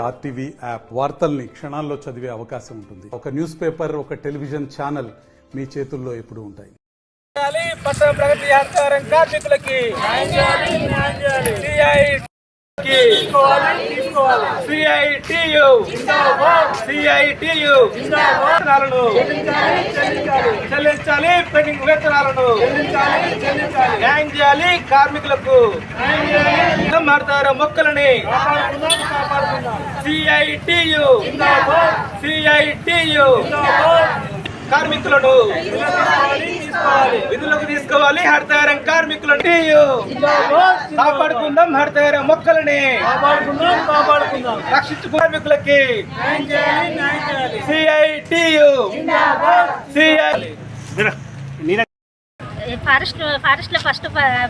RTV app వార్తల్ని క్షణాల్లో చదివే అవకాశం ఉంటుంది. ఒక న్యూస్ పేపర్, ఒక టెలివిజన్ ఛానల్ మీ చేతుల్లో ఎప్పుడూ ఉంటాయి. పట్టణ ప్రగతి హర్తారం కార్మికులకి చెల్లించాలి, పెండింగ్ వేతనాలను న్యాయం చేయాలి, కార్మికులకు హర్తారం మొక్కలని సిఐటియు కార్మికులను విధులకు తీసుకోవాలి. హరితహారం కార్మికులను కాపాడుకుందాం, హరితహారం మొక్కలని రక్షించు కార్మికులకి సిఐటియు ఫారెస్ట్ లో ఫస్ట్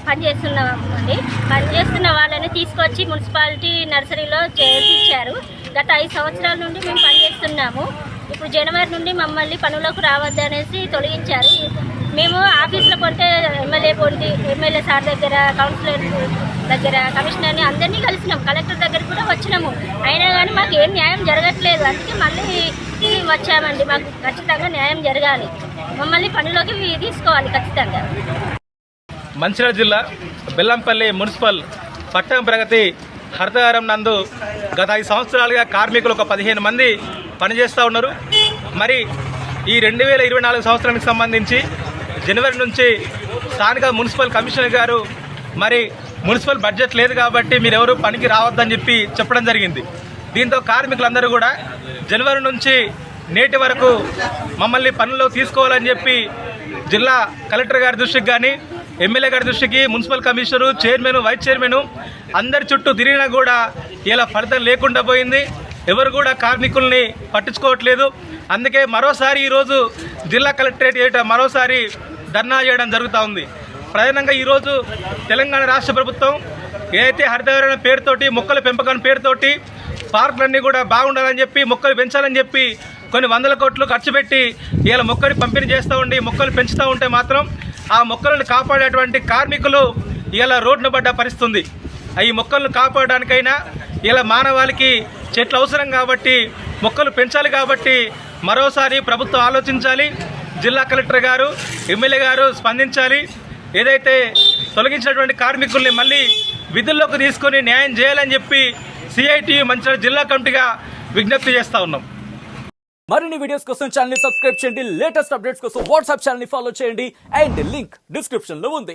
పనిచేస్తున్నామండి. పనిచేస్తున్న వాళ్ళని తీసుకొచ్చి మున్సిపాలిటీ నర్సరీలో చేర్పించారు. గత 5 సంవత్సరాల నుండి మేము పనిచేస్తున్నాము. ఇప్పుడు జనవరి నుండి మమ్మల్ని పనులకు రావద్దు అనేసి తొలగించారు. మేము ఆఫీసులో కొంటే ఎమ్మెల్యే సార్ దగ్గర, కౌన్సిలర్ దగ్గర, కమిషనర్ని అందరినీ కలిసినాం. కలెక్టర్ దగ్గర కూడా వచ్చినాము. అయినా కానీ మాకు ఏం న్యాయం జరగట్లేదు. అందుకే మళ్ళీ వచ్చామండి. మాకు ఖచ్చితంగా న్యాయం జరగాలి. మమ్మల్ని పనిలోకి తీసుకోవాలి ఖచ్చితంగా. మంచిర్యాల జిల్లా బెల్లంపల్లి మున్సిపల్ పట్టణ ప్రగతి హరితహారం నందు గత 5 సంవత్సరాలుగా కార్మికులు ఒక 15 మంది పనిచేస్తూ ఉన్నారు. మరి ఈ 2024 సంవత్సరానికి సంబంధించి జనవరి నుంచి స్థానిక మున్సిపల్ కమిషనర్ గారు మరి మున్సిపల్ బడ్జెట్ లేదు కాబట్టి మీరెవరు పనికి రావద్దని చెప్పడం జరిగింది. దీంతో కార్మికులందరూ కూడా జనవరి నుంచి నేటి వరకు మమ్మల్ని పనుల్లో తీసుకోవాలని చెప్పి జిల్లా కలెక్టర్ గారి దృష్టికి కానీ, ఎమ్మెల్యే గారి దృష్టికి, municipal commissioner, chairman, vice chairman అందరి చుట్టూ తిరిగినా కూడా ఇలా ఫలితం లేకుండా పోయింది. ఎవరు కూడా కార్మికుల్ని పట్టించుకోవట్లేదు. అందుకే మరోసారి ఈరోజు జిల్లా కలెక్టరేట్ ఏట మరోసారి ధర్నా చేయడం జరుగుతూ ఉంది. ప్రధానంగా ఈరోజు తెలంగాణ రాష్ట్ర ప్రభుత్వం ఏదైతే హరితహారం పేరుతోటి, మొక్కల పెంపకం పేరుతోటి పార్కులన్నీ కూడా బాగుండాలని చెప్పి, మొక్కలు పెంచాలని చెప్పి కొన్ని 100 కోట్లు ఖర్చు పెట్టి ఇలా మొక్కలు పంపిణీ చేస్తూ ఉండి మొక్కలు పెంచుతూ ఉంటే మాత్రం ఆ మొక్కలను కాపాడేటువంటి కార్మికులు ఇలా రోడ్డున పడ్డ పరిస్థితుంది. ఈ మొక్కలను కాపాడడానికైనా ఇలా మానవాళికి చెట్లు అవసరం కాబట్టి, మొక్కలు పెంచాలి కాబట్టి మరోసారి ప్రభుత్వం ఆలోచించాలి. జిల్లా కలెక్టర్ గారు, ఎమ్మెల్యే గారు స్పందించాలి. ఏదైతే తొలగించినటువంటి కార్మికుల్ని మళ్ళీ విధుల్లోకి తీసుకొని న్యాయం చేయాలని చెప్పి సిఐటియు మంచిర్యాల జిల్లా కమిటీగా విజ్ఞప్తి చేస్తూ ఉన్నాం. మరిన్ని వీడియోస్ కోసం ఛానల్ ని సబ్స్క్రైబ్ చేయండి. లేటెస్ట్ అప్డేట్స్ కోసం వాట్సాప్ ఛానల్ ని ఫాలో చేయండి. అండ్ లింక్ డిస్క్రిప్షన్ లో ఉంది.